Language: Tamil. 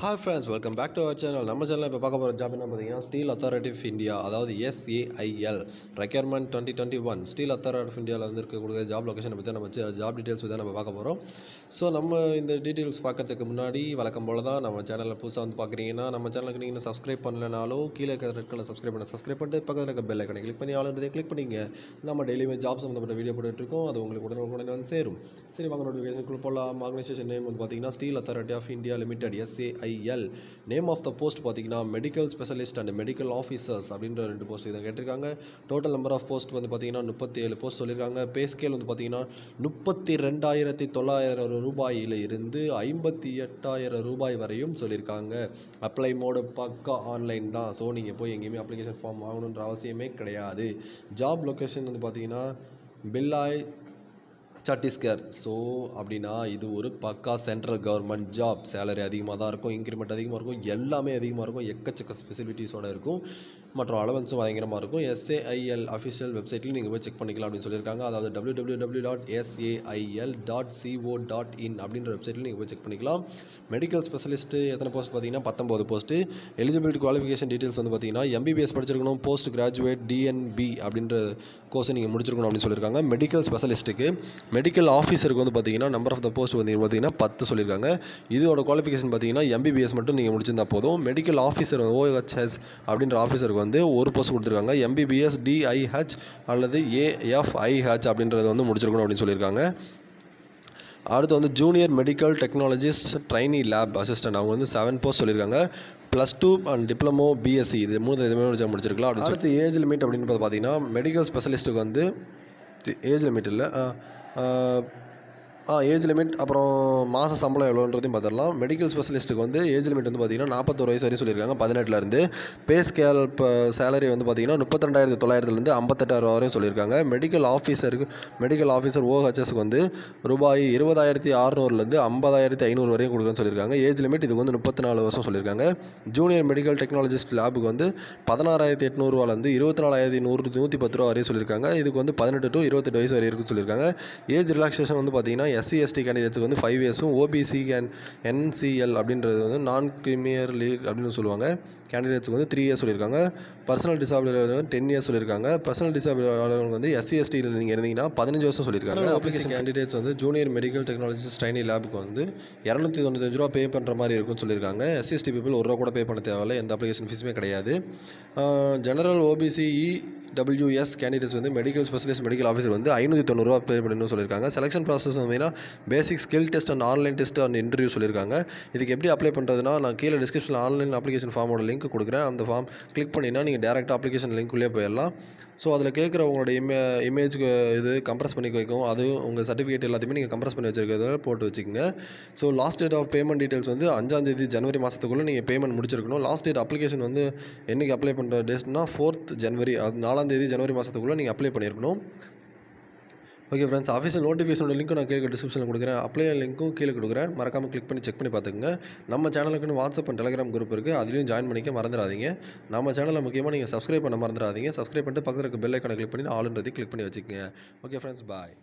Hi friends, welcome back to our channel. நம்ம சேனலில் இப்போ பார்க்க போகிற ஜாப் என்ன பார்த்தீங்கன்னா ஸ்டீல் அத்தாரிட்டி ஆஃப் இந்தியா, அதாவது SAIL requirement 2021 steel authority of இந்தியாவில் வந்து இருக்கக்கூடிய ஜாப் லொக்கேஷனை பற்றி நம்ம ஜாப் டீட்டெயில்ஸ் தான் நம்ம பார்க்க போகிறோம். ஸோ நம்ம இந்த டீட்டெயில்ஸ் பார்க்கறதுக்கு முன்னாடி வழக்கம் போல் தான் நம்ம சேனலில் புதுசாக வந்து பார்க்குறீங்கன்னா நம்ம சேனலுக்கு நீங்கள் சப்ஸ்கிரைப் பண்ணலனாலும் கீழே இருக்கிற ரெட் கலர் சப்ஸ்கிரைப் பண்ணிட்டு பக்கத்தில் இருக்க பெல் ஐக்கனை கிளிக் பண்ணி ஆளுன்றதை கிளிக் பண்ணிங்க. நம்ம டெய்லியுமே ஜாப் சம்மந்தப்பட்ட வீடியோ போட்டுருக்கோம், அது உங்களுக்கு உடனே வந்து சேரும். சரி, வாங்க நோட்டிஃபிகேஷனுக்குள்ள போகலாம். ஆர்கனைசேஷன் நேம் வந்து பார்த்தீங்கன்னா steel authority of India limited SAIL. Name of the post பார்த்தீங்கன்னா medical specialist and medical officers அப்படின்ற 2 போஸ்ட் இதை கேட்டிருக்காங்க. டோட்டல் நம்பர் ஆஃப் போஸ்ட் வந்து பார்த்தீங்கன்னா 37 போஸ்ட் சொல்லியிருக்காங்க. பே ஸ்கேல் வந்து பார்த்தீங்கன்னா 32,900 ரூபாயில் இருந்து 58,000 ரூபாய் வரையும் சொல்லியிருக்காங்க. அப்ளை மோடு பக்கா ஆன்லைன் தான். ஸோ நீங்கள் போய் எங்கேயுமே அப்ளிகேஷன் ஃபார்ம் வாங்கணுன்ற அவசியமே கிடையாது. ஜாப் லொக்கேஷன் வந்து பார்த்தீங்கன்னா பில்லாய் சத்தீஸ்கர். ஸோ அப்படின்னா இது ஒரு பக்கா சென்ட்ரல் கவர்மெண்ட் ஜாப். சேலரி அதிகமாக தான் இருக்கும், இன்க்ரிமெண்ட் அதிகமாக இருக்கும், எல்லாமே அதிகமாக இருக்கும், எக்கச்சக்க ஃபெசிலிட்டிஸோடு இருக்கும், மற்றும் அலவன்ஸும் பயங்கரமாக இருக்கும். SAIL அஃபிஷியல் வெப்சைட்லையும் நீங்கள் போய் செக் பண்ணிக்கலாம் அப்படின்னு சொல்லியிருக்காங்க. அதாவது www.sail.co.in அப்படின்ற வெப்சைட்டில் நீங்கள் போய் செக் பண்ணிக்கலாம். மெடிக்கல் ஸ்பெஷலிஸ்ட்டு எத்தனை போஸ்ட் பார்த்தீங்கன்னா 19 போஸ்ட்டு. எலிஜிபிலிட்டி குவாலிஃபிகேஷன் டீட்டெயில்ஸ் வந்து பார்த்தீங்கன்னா MBBS படிச்சிருக்கணும், போஸ்ட் கிராஜுவேட் DNB அப்படின்ற கோர்ஸை நீங்கள் முடிச்சிருக்கணும் அப்படின்னு சொல்லியிருக்காங்க. மெடிக்கல் ஸ்பெஷலிஸ்ட்டுக்கு. மெடிக்கல் ஆஃபீஸருக்கு வந்து பார்த்தீங்கன்னா நம்பர் ஆஃப் த போஸ்ட் வந்து பார்த்தீங்கன்னா 10 சொல்லியிருக்காங்க. இதோட குவாலிஃபிகேஷன் பார்த்தீங்கன்னா MBBS மட்டும் நீங்கள் முடிச்சிருந்தா போதும். மெடிக்கல் ஆஃபீஸர் OHS அப்படின்ற ஆஃபீஸருக்கு வந்து ஒரு போஸ்ட் கொடுத்துருக்காங்க. MBBS DIH அல்லது AFIH அப்படின்றது வந்து முடிச்சிருக்கணும் அப்படின்னு சொல்லியிருக்காங்க. அடுத்து வந்து junior medical technologist trainee lab assistant, அவங்க வந்து 7 போஸ்ட் சொல்லியிருக்காங்க. +2 அண்ட் டிப்ளமோ BSc இது 3 இதுவுமே முடிச்சிருக்கலாம். அடுத்து ஏஜ் லிமிட் அப்படின்னு பார்த்தீங்கன்னா மெடிக்கல் ஸ்பெஷலிஸ்ட்டுக்கு வந்து ஏஜ் லிமிட் இல்லை, ஏஜ் லிமிட் அப்புறம் மாத சம்பளம் எவ்வளோன்றதையும் பார்த்துடலாம். மெடிக்கல் ஸ்பெஷலிஸ்ட்டுக்கு வந்து ஏஜ் லிமிட் வந்து பார்த்திங்கன்னா 41 வயசு வரையும் சொல்லியிருக்காங்க 18லேருந்து. பே ஸ்கேல் இப்போ சேலரி வந்து பார்த்திங்கன்னா 32,900லேருந்து 58,000 வரையும் சொல்லியிருக்காங்க. மெடிக்கல் ஆஃபீஸர் OHSக்கு வந்து ரூபாய் 20,600லேருந்து 50,500 வரையும் கொடுக்குறேன்னு சொல்லியிருக்காங்க. ஏஜ் லிமிட் இதுக்கு வந்து 34 வருஷம் சொல்லியிருக்காங்க. ஜூனியர் மெடிக்கல் டெக்னாலஜிஸ்ட் லேபுக்கு வந்து 16,800 ரூபாலேருந்து 24,110 ரூபா வரையும் சொல்லியிருக்காங்க. இதுக்கு வந்து 18 to 28 வயசு வரையும் இருக்குன்னு சொல்லியிருக்காங்க. ஏஜ் ரிலாக்ஸேஷன் வந்து பார்த்திங்கன்னா SC/ST கேண்டிடேட்ஸுக்கு வந்து 5 இயர்ஸும், OBC NCL அப்படின்றது வந்து நான் கிரிமியர் லீக் அப்படின்னு சொல்லுவாங்க கேண்டிடேட்ஸுக்கு வந்து 3 இயர்ஸ் சொல்லியிருக்காங்க. பர்சனல் டிசாபிலிட்டி 10 இயர்ஸ் சொல்லியிருக்காங்க. பர்சனல் டிசாபிலிட்டி வந்து SC/ST நீங்கள் இருந்தீங்கன்னா 15 வருஷம் சொல்லியிருக்காங்க. அப்ளிகேஷன் கேண்டிடேட்ஸ் வந்து ஜூனியர் மெடிக்கல் டெக்னாலஜிஸ்ட் ட்ரைனி லேபுக்கு வந்து 295 ரூபா பே பண்ணுற மாதிரி இருக்குன்னு சொல்லியிருக்காங்க. SC/ST பீப்புள் 1 ரூபா கூட பே பண்ண தேவையில்லை, எந்த அப்ளிகேஷன் ஃபீஸுமே கிடையாது. ஜெனரல் OBC EWS கேண்டிடேட்ஸ் வந்து மெடிக்கல் ஸ்பெஷலிஸ்ட் மெடிக்கல் ஆஃபீஸர் வந்து 590 ரூபா பே பண்ணணும்னு சொல்லியிருக்காங்க. செலெக்ஷன் ப்ராசஸ் வந்து பேசிக் skill test and online test and interview சொல்லியிருக்காங்க. இதுக்கு எப்படி அப்ளை பண்ணுறதுனா நான் கீழே டிஸ்கிரிப்ஷனில் ஆன்லைன் அப்ளிகேஷன் ஃபார்மோட லிங்க் கொடுக்குறேன். அந்த ஃபார்ம் கிளிக் பண்ணினா நீங்கள் டேரெக்டாக அப்ளிகேஷன் லிங்க்குள்ளே போயிடலாம். ஸோ அதில் கேட்குற உங்களோட இமேஜுக்கு இது கம்ப்ரஸ் பண்ணி வைக்கும், அது உங்கள் சர்டிஃபிகேட் எல்லாத்தையுமே நீங்கள் கம்ப்ரஸ் பண்ணி வச்சுருக்கிறத போட்டு வச்சுக்கோங்க. So last date of payment details வந்து 5ஆம் தேதி ஜனவரி மாதத்துக்குள்ளே நீங்கள் பேமெண்ட் முடிச்சிருக்கணும். லாஸ்ட் டேட் அப்ளிகேஷன் வந்து என்றைக்கு அப்ளை பண்ணுற டேட்னா 4th ஜனவரி, அது 4ஆம் தேதி ஜனவரி மாதத்துக்குள்ளே நீங்கள் அப்ளை பண்ணியிருக்கணும். ஓகே ஃப்ரெண்ட்ஸ், ஆஃபீஷியல் நோட்டிஃபிகேஷனோட லிங்க்கும் நான் கீழே டிஸ்கிரிப்ஷனில் கொடுக்குறேன், அப்ளை லிங்க்கும் கீழே கொடுக்குறேன். மறக்காமல் கிளிக் பண்ணி செக் பண்ணி பார்த்துக்குங்க. நம்ம சேனலுக்குன்னு வாட்ஸ்அப் அண்ட் டெலிகிராம் குரூப் இருக்குது, அதுலேயும் ஜாயின் பண்ணிக்க மறந்துடாதீங்க. நம்ம சேனலில் முக்கியமாக நீங்கள் சப்ஸ்கிரைப் பண்ண மறந்துடாதீங்க. சப்ஸ்கிரைப் பண்ணிட்டு பக்கத்தில் இருக்க பெல் ஐக்கானை கிளிக் பண்ணி ஆளுன்றதை கிளிக் பண்ணி வச்சுக்கோங்க. ஓகே ஃப்ரெண்ட்ஸ், பாய்.